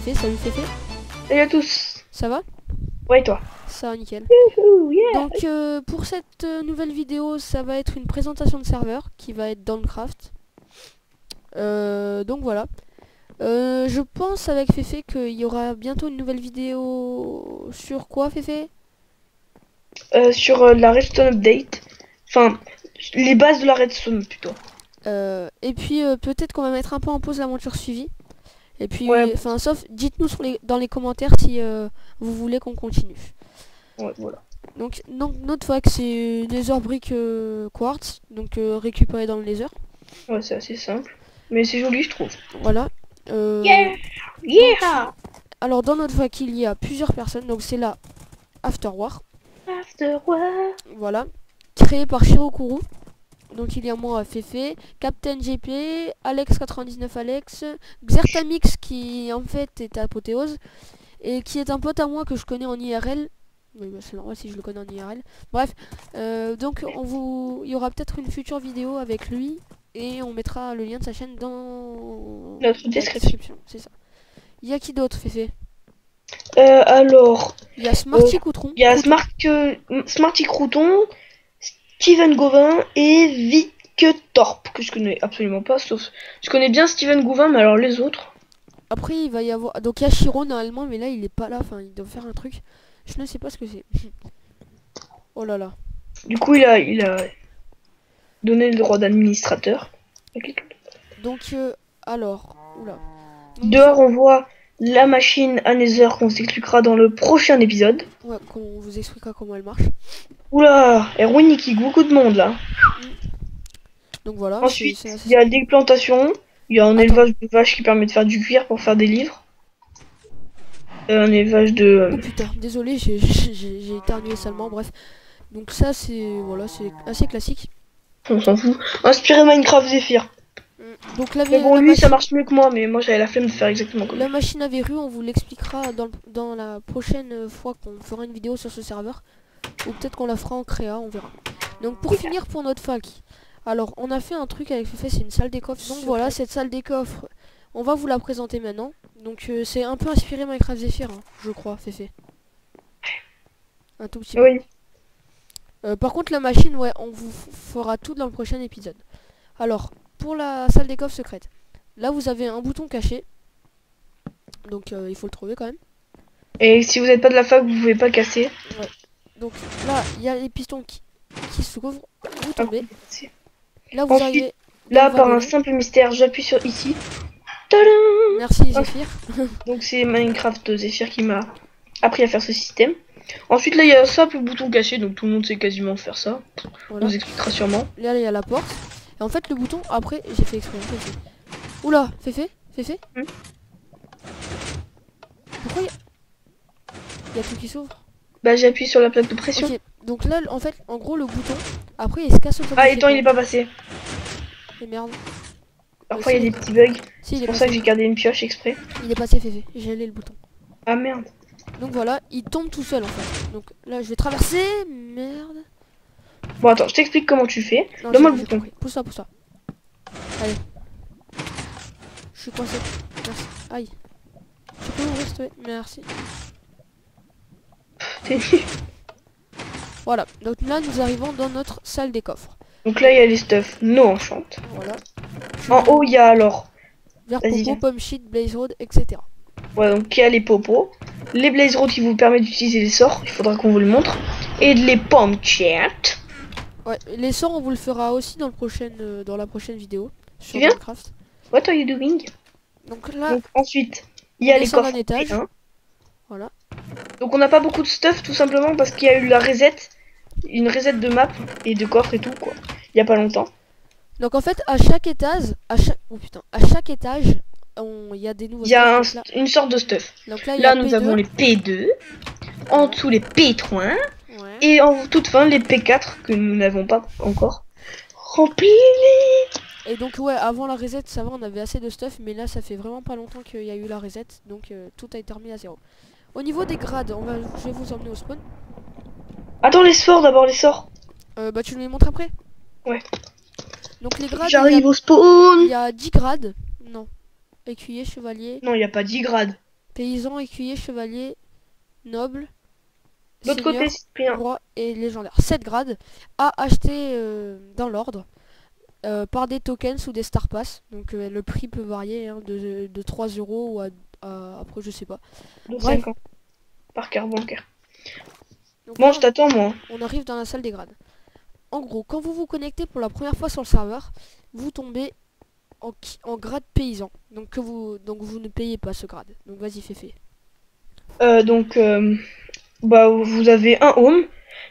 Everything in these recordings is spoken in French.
Féfé. Salut Féfé. Salut à tous. Ça va? Ouais, et toi? Ça va nickel. Youhou, yeah. Donc pour cette nouvelle vidéo, ça va être une présentation de serveur qui va être Downcraft. Donc voilà. Je pense avec Féfé qu'il y aura bientôt une nouvelle vidéo sur quoi, Féfé? Sur la Redstone Update. Enfin, les bases de la Redstone plutôt. Et puis peut-être qu'on va mettre un peu en pause l'aventure suivie. Et puis, Ouais. enfin, sauf, dites-nous dans les commentaires si vous voulez qu'on continue. Ouais, voilà. Donc notre fac c'est Nether Brick Quartz, donc récupéré dans le Nether. Ouais, c'est assez simple. Mais c'est joli, je trouve. Voilà. Yeah. Yeah. Alors dans notre fac il y a plusieurs personnes, donc c'est la After War. After war. Voilà. Créé par Shirokuru. Donc il y a moi, Féfé, Captain GP, Alex99 Alex, Xertamix qui en fait est apothéose et qui est un pote à moi que je connais en IRL. Oui, bah, c'est normal si je le connais en IRL. Bref, donc il y aura peut-être une future vidéo avec lui et on mettra le lien de sa chaîne dans Notre la description. C'est ça. Il y a qui d'autre, Féfé? Alors, Il y a Smarty Coutron. il y a Smarty Crouton, Steven Gauvin et Vic Torp, que je connais absolument pas, sauf... Je connais bien Steven Gauvin, mais alors les autres... Après, il va y avoir... Donc il y a Shiro normalement, mais là il est pas là. Enfin, il doit faire un truc. Je ne sais pas ce que c'est. Oh là là. Du coup, il a donné le droit d'administrateur. Donc, alors... Oula. Donc, Dehors, on voit la machine à Nether qu'on s'expliquera dans le prochain épisode. ouais, on vous expliquera comment elle marche. Oula, Erwin il kick beaucoup de monde là. Donc voilà. Ensuite, c'est assez il y a simple. des plantations. Il y a un Attends. élevage de vaches qui permet de faire du cuir pour faire des livres. Un élevage de... Oh putain, désolé, j'ai éternué salement, bref. Donc ça, c'est... Voilà, c'est assez classique. On s'en fout. Inspiré Minecraft Zephyr. Donc Mais bon, lui, ça marche mieux que moi, mais moi j'avais la flemme de faire exactement comme la machine à verrue, on vous l'expliquera dans la prochaine fois qu'on fera une vidéo sur ce serveur. Ou peut-être qu'on la fera en créa, on verra. Donc pour finir pour notre fac. Alors, on a fait un truc avec Féfé, c'est une salle des coffres. Donc voilà, cette salle des coffres, on va vous la présenter maintenant. Donc c'est un peu inspiré Minecraft Zephyr, hein, je crois, Féfé. Un tout petit peu. Oui. Par contre, la machine, ouais, on vous fera tout dans le prochain épisode. Alors, pour la salle des coffres secrète, là vous avez un bouton caché. Donc il faut le trouver quand même. Et si vous n'êtes pas de la fac, vous pouvez pas casser. Ouais. Donc là, il y a les pistons qui s'ouvrent. Vous tombez. Là, vous Ensuite, arrivez. là, par un simple mystère, j'appuie sur ici. Tadam! Merci Zephyr. Donc c'est Minecraft Zephyr qui m'a appris à faire ce système. Ensuite, là, il y a un simple bouton caché, donc tout le monde sait quasiment faire ça. Voilà. On vous expliquera sûrement. Là, il y a la porte. Et en fait, le bouton, après, j'ai fait exprès. Oula, Féfé. Pourquoi il y a tout qui s'ouvre? Bah, j'appuie sur la plaque de pression. Ok, donc là, en fait, en gros, le bouton, après, il se casse automatiquement. Ah, et temps, il est pas passé. Et merde. Parfois, il y a des petits bugs. Si, c'est pour ça que j'ai gardé une pioche exprès. Il est passé, Féfé. J'ai allé le bouton. Ah, merde. Donc voilà, il tombe tout seul, en fait. Donc là, je vais traverser. Merde. Bon, attends, je t'explique comment tu fais. Non, Donne-moi le bouton. Pousse ça. Allez. Je suis coincé. Merci. Aïe. Tu peux ouvrir s'il te plaît? Merci. T'es nul. Voilà. Donc là, nous arrivons dans notre salle des coffres. Donc là, il y a les stuff no enchant. Voilà. En haut, il y a alors... Vert Vas-y, popo, viens. pomme shit, blaze road, etc. Ouais, donc il y a les popos. Les blaze road qui vous permettent d'utiliser les sorts. Il faudra qu'on vous le montre. Et les pommes chat. Ouais, les sorts, on vous le fera aussi dans la prochaine vidéo. Sur viens Minecraft. What are you doing? Donc là, donc, ensuite, il y a les descend coffres. d'un étage. Hein. Voilà. Donc on n'a pas beaucoup de stuff tout simplement parce qu'il y a eu la reset. Une reset de map et de coffre et tout quoi. Il y a pas longtemps. Donc en fait, à chaque étage, à chaque étage, il y a des nouveaux. Il y a stuff, une sorte de stuff. donc là, Là il y a nous P2. avons les P2. En dessous les P3. Ouais. Et en toute fin les P4 que nous n'avons pas encore remplis. Et donc ouais, avant la reset, ça va, on avait assez de stuff, mais là, ça fait vraiment pas longtemps qu'il y a eu la reset, donc tout a été remis à zéro. Au niveau des grades, je vais vous emmener au spawn. Attends les sorts d'abord les sorts. Bah tu nous les montres après. Ouais. Donc les grades, J'arrive au spawn. il y a 10 grades. Non. Écuyer, chevalier. Non, il n'y a pas 10 grades. paysan, écuyer, chevalier, noble, De l'autre côté, seigneur, Cyprien. roi et légendaire. 7 grades à acheter dans l'ordre par des tokens ou des star pass. Donc le prix peut varier hein, de 3 euros ou après je sais pas. De Bref. 5 ans. Par carte bancaire. Donc Bon, là, je t'attends, moi. on arrive dans la salle des grades. En gros, quand vous vous connectez pour la première fois sur le serveur, vous tombez en grade paysan. Donc vous ne payez pas ce grade. Donc vas-y, Féfé. Donc, bah, vous avez un home.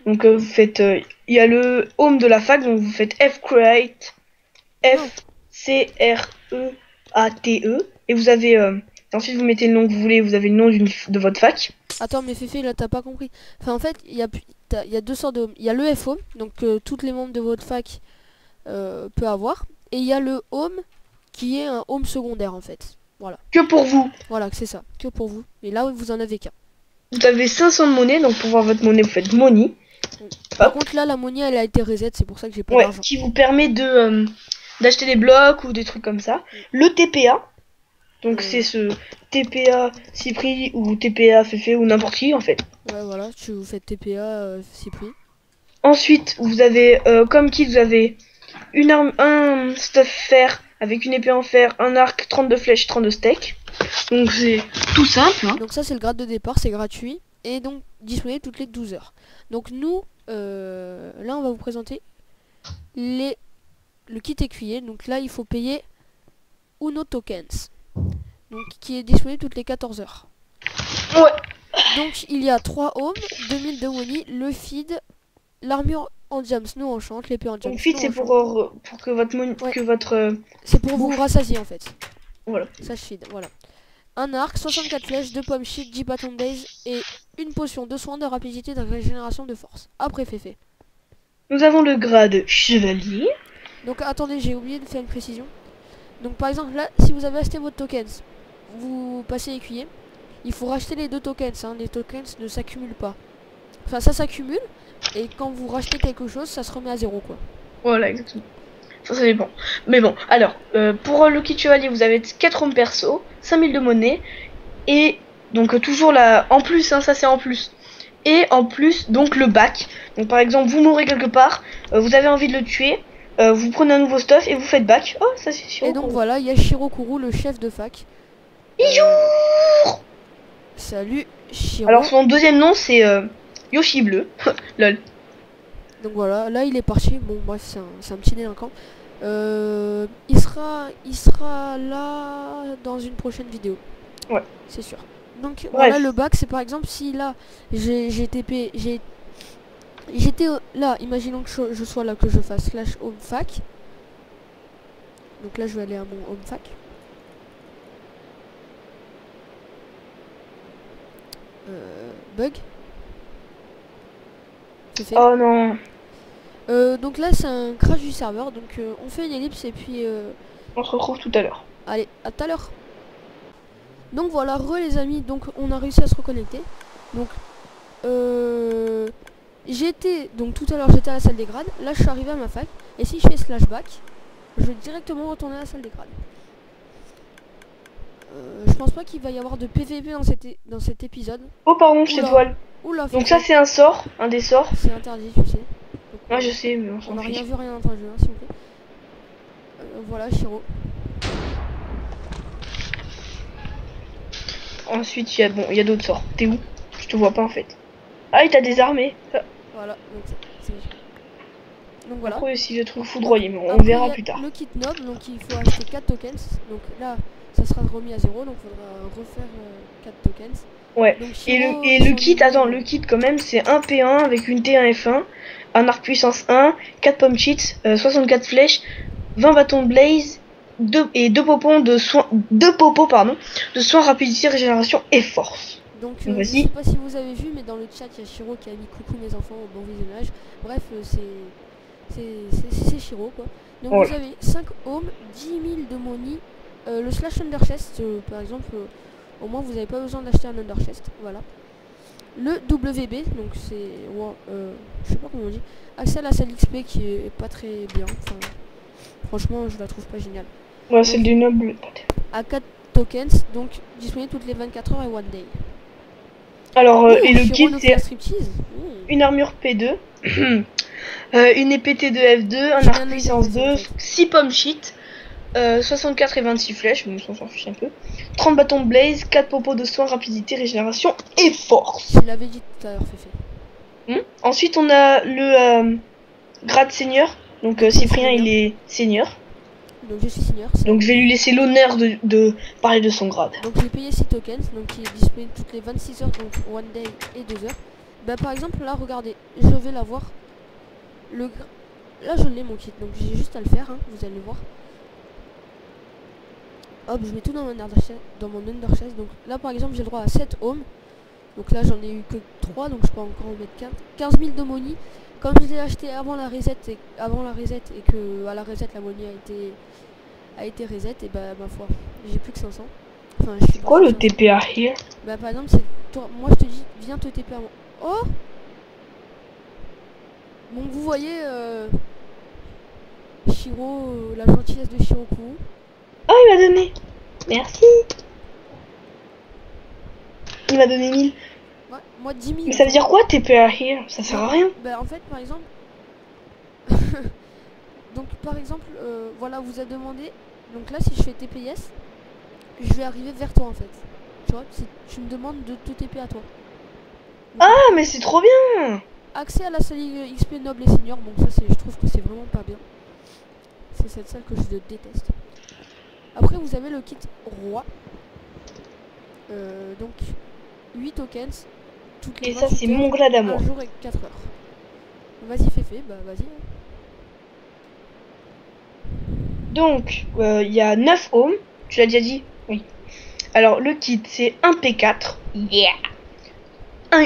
Donc, vous faites. Il y a le home de la fac, donc vous faites F create. F-C-R-E-A-T-E. Et vous avez. Ensuite, vous mettez le nom que vous voulez. Vous avez le nom de votre fac. Attends, mais Féfé, là, t'as pas compris. Enfin, en fait, il y a deux sortes de home. Il y a le F-home, donc toutes les membres de votre fac peut avoir. Et il y a le home qui est un home secondaire, en fait. Voilà. Que pour vous. Voilà, c'est ça. Que pour vous. Et là, vous en avez qu'un. Vous avez 500 de monnaie. Donc, pour voir votre monnaie, vous faites money. Par Hop. contre, là, la monnaie, elle a été reset. C'est pour ça que j'ai pas Ouais, d'argent. qui vous permet de d'acheter des blocs ou des trucs comme ça. Le TPA. Donc, c'est ce TPA Cypri ou TPA Féfé ou n'importe qui, en fait. Ouais, voilà. Tu vous faites TPA, c'est pris. Ensuite, vous avez, comme kit, vous avez une arme, un stuff fer avec une épée en fer, un arc, 32 flèches, 32 steaks. Donc c'est tout simple. Hein. Donc ça, c'est le grade de départ, c'est gratuit. Et donc, disponible toutes les 12 heures. Donc nous, là, on va vous présenter le kit écuyer. Donc là, il faut payer Uno Tokens. Donc, qui est disponible toutes les 14 heures. Ouais. Donc, il y a 3 homes, 2000 de money, le feed, l'armure en gems nous enchante, l'épée en gems. Donc feed, c'est pour que votre Ouais. que votre. C'est pour vous rassasier en fait. Voilà. Ça je feed, voilà. Un arc, 64 flèches, 2 pommes shit, 10 bâtons de blaze et une potion de soin de rapidité de régénération de force. Après Féfé. Nous avons le grade chevalier. Donc attendez, j'ai oublié de faire une précision. Donc par exemple là, si vous avez acheté votre tokens, vous passez écuyer. Il faut racheter les 2 tokens, hein. Les tokens ne s'accumulent pas. Enfin ça s'accumule, et quand vous rachetez quelque chose, ça se remet à 0 quoi. Voilà, exactement. Ça dépend. Mais bon, alors, pour le kit chevalier, vous avez 4 hommes perso, 5000 de monnaie, et donc toujours là, en plus, hein, ça c'est en plus. Et en plus, donc le bac. Donc par exemple, vous mourrez quelque part, vous avez envie de le tuer, vous prenez un nouveau stuff et vous faites bac. Oh, ça c'est sûr. Et donc voilà, il y a Shirokuru, le chef de fac. Salut Shiro. Alors son deuxième nom c'est Yoshi Bleu. Lol. Donc voilà, là il est parti. Bon bref, c'est un petit délinquant. Il sera là dans une prochaine vidéo. Ouais. C'est sûr. Donc Bref. voilà, le bac, c'est par exemple si là j'étais là, imaginons que je sois là, que je fasse slash home fac. Donc là je vais aller à mon home fac. Bug. Oh non. Donc là c'est un crash du serveur, donc on fait une ellipse et puis On se retrouve tout à l'heure. allez, à tout à l'heure. Donc voilà, les amis, donc on a réussi à se reconnecter. Donc donc tout à l'heure j'étais à la salle des grades, là je suis arrivé à ma fac, et si je fais slash back, je vais directement retourner à la salle des grades. Je pense pas qu'il va y avoir de PVP dans cet épisode. Oh pardon, je t'étoile. Oula, donc ça c'est un sort, un des sorts. c'est interdit, tu sais. Ouais, je sais, mais on n'a rien vu, rien entendu, hein, s'il vous plaît. Voilà, Shiro. Ensuite, il y a d'autres sorts. T'es où? Je te vois pas en fait. Ah, il t'a désarmé. Voilà, donc voilà. Après, si je trouve foudroyé, mais on après, verra plus tard. Le kit noble, donc il faut acheter 4 tokens. Donc là, ça sera remis à 0, donc il faudra refaire 4 tokens. Ouais. Donc, Shiro, et le kit, attends, le kit quand même, c'est un P1 avec une T1 F1, un arc puissance 1, 4 pommes cheats, 64 flèches, 20 bâtons de blaze, 2 popos de soin, de soin, rapidité, régénération et force. Donc je sais pas si vous avez vu, mais dans le chat il y a Shiro qui a mis coucou mes enfants au bon visionnage. Bref, c'est Shiro quoi. Donc vous avez 5 hommes, 10 000 de money, le slash under chest par exemple, au moins vous n'avez pas besoin d'acheter un under chest, voilà. Le WB, donc c'est je sais pas comment on dit, accès à la salle XP qui est pas très bien, enfin, franchement je la trouve pas géniale. Ouais, celle du noble. tokens, donc disponible toutes les 24 heures et one day. Alors, Oh, et le Shiro kit, nous fait c'est la striptease. une armure P2, une épée T2 F2, un J'ai arc bien puissance interprété, en 2, fait. 6 pommes shit, 64 et 26 flèches, mais on s'en fiche un peu, 30 bâtons de blaze, 4 popos de soins, rapidité, régénération et force. Je l'avais dit tout à l'heure, Féfé. Ensuite, on a le grade seigneur, donc Donc, Cyprien, seigneur. il est seigneur. Donc je suis seigneur. Donc je vais lui laisser l'honneur de parler de son grade. Donc j'ai payé 6 tokens, donc qui est disponible toutes les 26 heures, donc one day et 2 heures. Bah par exemple là regardez, je vais l'avoir. Là je l'ai mon kit, donc j'ai juste à le faire, hein, vous allez le voir. Hop, je mets tout dans mon underchest, donc là par exemple j'ai le droit à 7 home. Donc là j'en ai eu que 3, donc je peux encore en mettre 4. 15 000 de money. Comme je l'ai acheté avant la reset et que à la reset la money a été reset, et bah ma foi, j'ai plus que 500. Enfin, je suis C'est quoi le 500. TPA here? Bah par exemple, c'est toi, moi je te dis, viens te TP à moi. Oh. Donc vous voyez Shiro, la gentillesse de Shiroku. Oh, il m'a donné. Merci. Il m'a donné 1000. Ouais, moi 10 000. Mais ça veut dire quoi TPA here? Ça sert à rien. Bah en fait, par exemple... donc par exemple, voilà, vous a demandé... Donc là, si je fais TPS, je vais arriver vers toi en fait. Tu vois, tu me demandes de te TP à toi. Donc, Ah, mais c'est trop bien. accès à la salle XP noble et senior, donc ça je trouve que c'est vraiment pas bien. C'est cette salle que je déteste. Après vous avez le kit roi. Donc 8 tokens. Toutes les Et ça, c'est 28 mon heures, grade à un moi. jour et 4 heures. Vas-y Féfé, bah vas-y. Donc, il y a 9 ohms. Tu l'as déjà dit? Oui. Alors, le kit, c'est un P4. Yeah.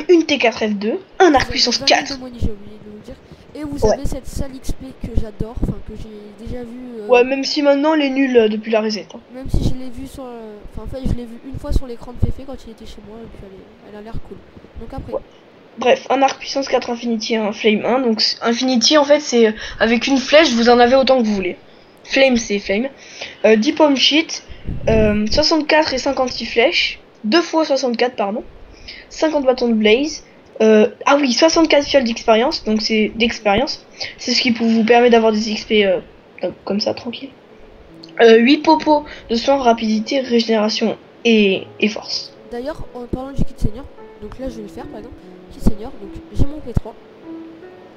Une T4F2. Un arc puissance 4. De money, j'ai oublié de vous le dire. Et vous Ouais. avez cette salle XP que j'adore, enfin que j'ai déjà vu. Ouais, même si maintenant, elle est nulle depuis la reset. Hein. Même si je l'ai vu sur... Enfin en fait, je l'ai vu une fois sur l'écran de Féfé quand il était chez moi, et puis elle a l'air cool. Donc après... Ouais. Bref, un arc puissance 4 Infinity et un Flame 1. Donc Infinity, en fait, c'est avec une flèche, vous en avez autant que vous voulez. Flame, c'est Flame. 10 pommes shit, 64 et 56 flèches. 2 fois 64, pardon. 50 bâtons de blaze. Ah oui, 64 fioles d'expérience. Donc c'est d'expérience. C'est ce qui vous permet d'avoir des XP comme ça, tranquille. 8 popos de soins, rapidité, régénération et force. D'ailleurs, en parlant du kit senior, donc là je vais le faire par exemple. Kit senior, donc j'ai mon P3.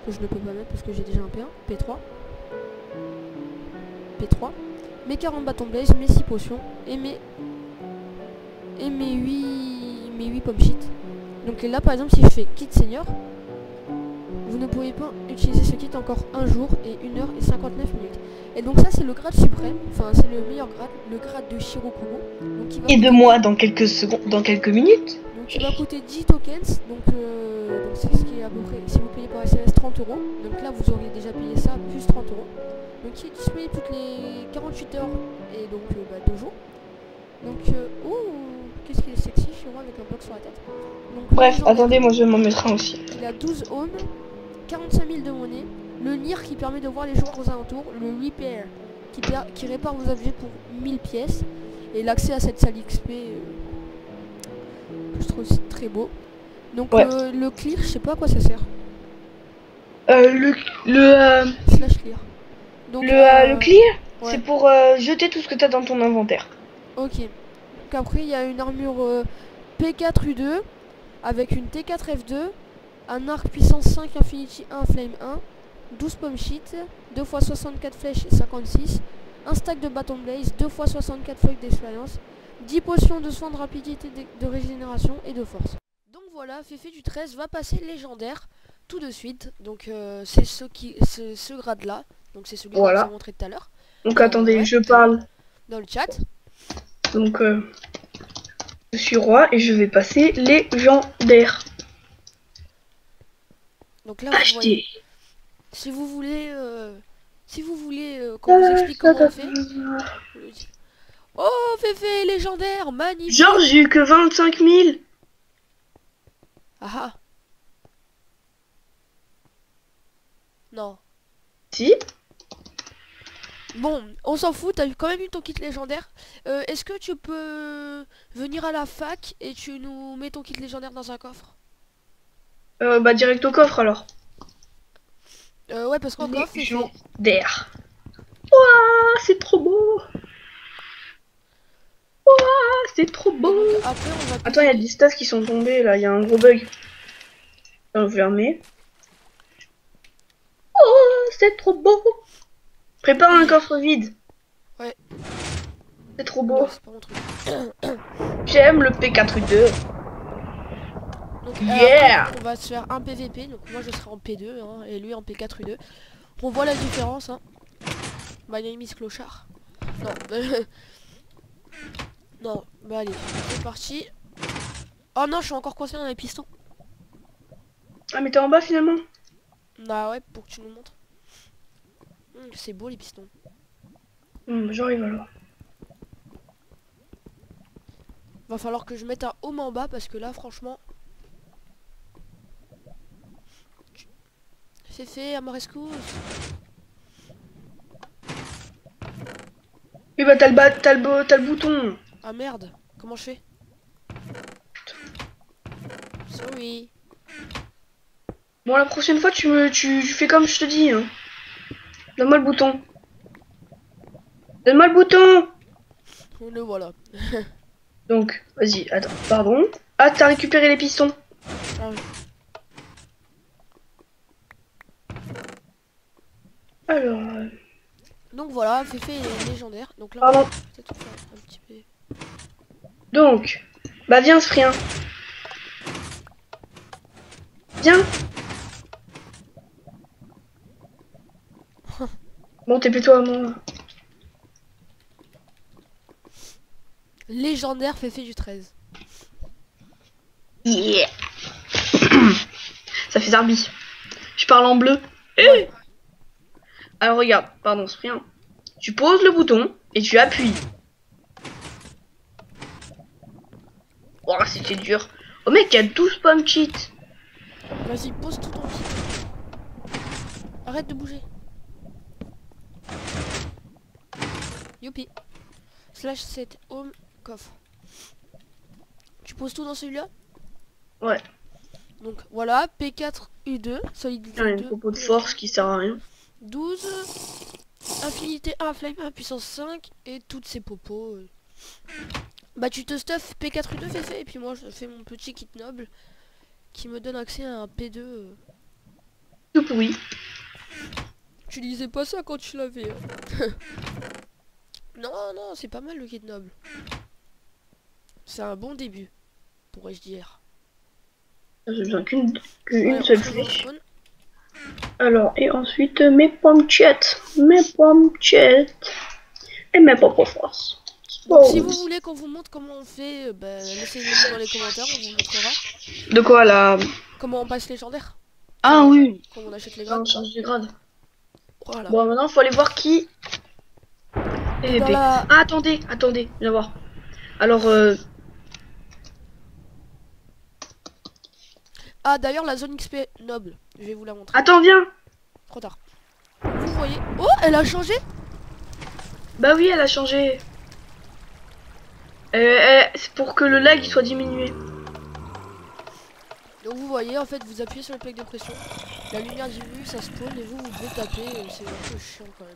Que je ne peux pas mettre parce que j'ai déjà un P1. P3. P3. Mes 40 bâtons de blaze, mes 6 potions et mes 8 pommes shit. Donc là par exemple si je fais kit senior, vous ne pouvez pas utiliser ce kit encore un jour et 1 heure et 59 minutes. Et donc ça c'est le grade suprême, enfin c'est le meilleur grade, le grade de Shirokumo. Et de moi dans quelques secondes, dans quelques minutes. Donc il va coûter 10 tokens, donc c'est ce qui est à peu près, si vous payez par SMS 30 €, donc là vous auriez déjà payé ça plus 30 €. Donc il est disponible toutes les 48 heures et donc 2 jours. Donc qu'est-ce qu'il est sexy chez moi avec un bloc sur la tête. Donc, bref, attendez, moi je vais m'en mettre un aussi. Il a 12 ohms, 45 000 de monnaie, le Nier qui permet de voir les joueurs aux alentours, le Repair qui répare vos objets pour 1000 pièces, et l'accès à cette salle XP que je trouve très beau. Donc ouais. le clear, je sais pas à quoi ça sert. Slash clear. Donc, le clear, ouais. c'est pour jeter tout ce que tu as dans ton inventaire. Ok. Donc après, il y a une armure P4U2 avec une T4F2, un arc puissance 5 Infinity 1 Flame 1, 12 pommes shit, 2 x 64 flèches et 56, un stack de bâton blaze, 2 x 64 feuilles d'expérience, 10 potions de soins de rapidité, de régénération et de force. Donc voilà, Féfé du 13 va passer légendaire tout de suite. Donc c'est ce grade là. Donc c'est celui voilà. que je vous ai montré tout à l'heure. Donc attendez, je parle dans le chat. Donc je suis roi et je vais passer légendaire. Donc là, acheter. Vous voyez, si vous voulez qu'on vous explique comment on fait. Oh, Féfé légendaire, magnifique. Genre j'ai eu que 25 000. Ah ah. Non. Si. Bon, on s'en fout, t'as quand même eu ton kit légendaire. Est-ce que tu peux venir à la fac et tu nous mets ton kit légendaire dans un coffre? Bah direct au coffre alors. Ouais, parce qu'en coffre, Légendaire. Ouah, c'est trop beau. Ouah, c'est trop et beau. donc après on va Attends, il y a des stats qui sont tombés là, il y a un gros bug. Enfermé. Oh, c'est trop beau. Prépare un coffre vide. Ouais. C'est trop beau. Ouais, c'est pas mon truc. J'aime le P4U2. Donc Yeah. après, on va se faire un PVP, donc moi je serai en P2 hein, et lui en P4U2. On voit la différence hein. My name is Clochard. Non. Non, bah allez, c'est parti. Oh non, je suis encore coincé dans les pistons. Ah mais t'es en bas finalement. Bah ouais, pour que tu nous montres. C'est beau les pistons. J'arrive alors. Va falloir que je mette un home en bas parce que là franchement... C'est fait à ma rescousse. Et bah t'as le bouton. Ah merde, comment je fais? Sorry. Bon la prochaine fois tu fais comme je te dis. Hein. Donne-moi le bouton. Donne-moi le bouton. Le voilà. Donc, vas-y, attends, pardon. Ah, t'as récupéré les pistons. Ah oui. Alors... Donc voilà, Féfé est légendaire. Donc là, Pardon. on va peut-être faire un petit peu... Donc, bah viens, Sfrien. Viens. Bon, t'es plutôt à moi. Légendaire Féfé du 13. Yeah. Ça fait Zarbi. Je parle en bleu. Ouais. Alors regarde, pardon, Sfrien. Tu poses le bouton et tu appuies. Oh, c'était dur. Oh mec, il y a 12 pommes cheat. Vas-y, pose tout ton petit. Arrête de bouger. Youpi. Slash 7 home coffre. Tu poses tout dans celui-là? Ouais. Donc voilà, P4U2, solidité Il y a une 2, propos de force qui sert à rien. 12, infinité 1, flame 1, puissance 5 et toutes ces popos. Bah tu te stuff P4U2 fait et puis moi je fais mon petit kit noble qui me donne accès à un P2. Tout pourri. Tu disais pas ça quand tu l'avais. Hein. Non, non, c'est pas mal le kit noble. C'est un bon début, pourrais-je dire. J'ai besoin qu'une Ouais, seule on se flèche. respawn. Alors, et ensuite, mes pommes chettes. Mes pommes chettes. Et mes pommes force. Donc si vous voulez qu'on vous montre comment on fait, bah, laissez-le dans les commentaires, on vous montrera. De quoi là? Comment on passe légendaire. Ah oui. Comment on achète les On grades. change de grade. Voilà. Bon, maintenant, faut aller voir qui. Et dans la... Ah, attendez, viens voir. Alors, Ah d'ailleurs la zone XP noble, je vais vous la montrer. attends, viens. Trop tard. Vous voyez... Oh, elle a changé. Bah oui, elle a changé. C'est pour que le lag il soit diminué. Donc vous voyez, en fait, vous appuyez sur le plaque de pression. La lumière diminue, ça spawn et vous pouvez taper. C'est un peu chiant quand même.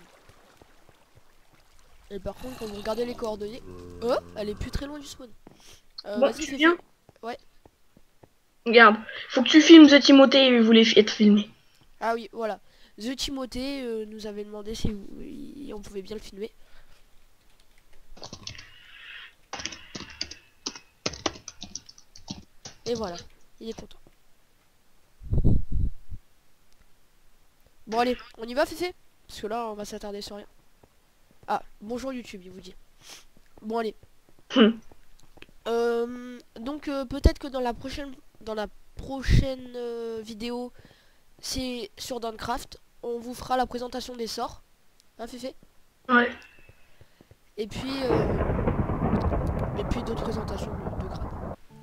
Et par contre, quand vous regardez les coordonnées... Oh, elle est plus très loin du spawn. Bon, Vas-y, tu viens? Ouais. Regarde, faut que tu filmes The Timothée, il voulait être filmé. Ah oui, voilà. The Timothée nous avait demandé si on pouvait bien le filmer. Et voilà, il est content. Bon allez, on y va Féfé? Parce que là on va s'attarder sur rien. Ah, bonjour YouTube, il vous dit. Bon allez. Donc peut-être que dans la prochaine vidéo, c'est sur Downcraft, on vous fera la présentation des sorts. Hein Féfé? Ouais. Et puis d'autres présentations de grade.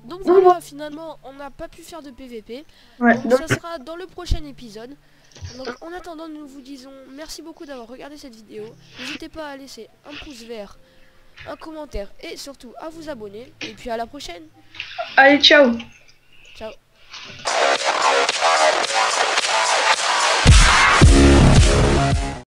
Donc voilà, finalement on n'a pas pu faire de PVP. Ouais. Donc ça sera dans le prochain épisode. Donc en attendant, nous vous disons merci beaucoup d'avoir regardé cette vidéo. N'hésitez pas à laisser un pouce vert, un commentaire et surtout à vous abonner. Et puis à la prochaine. Allez, ciao!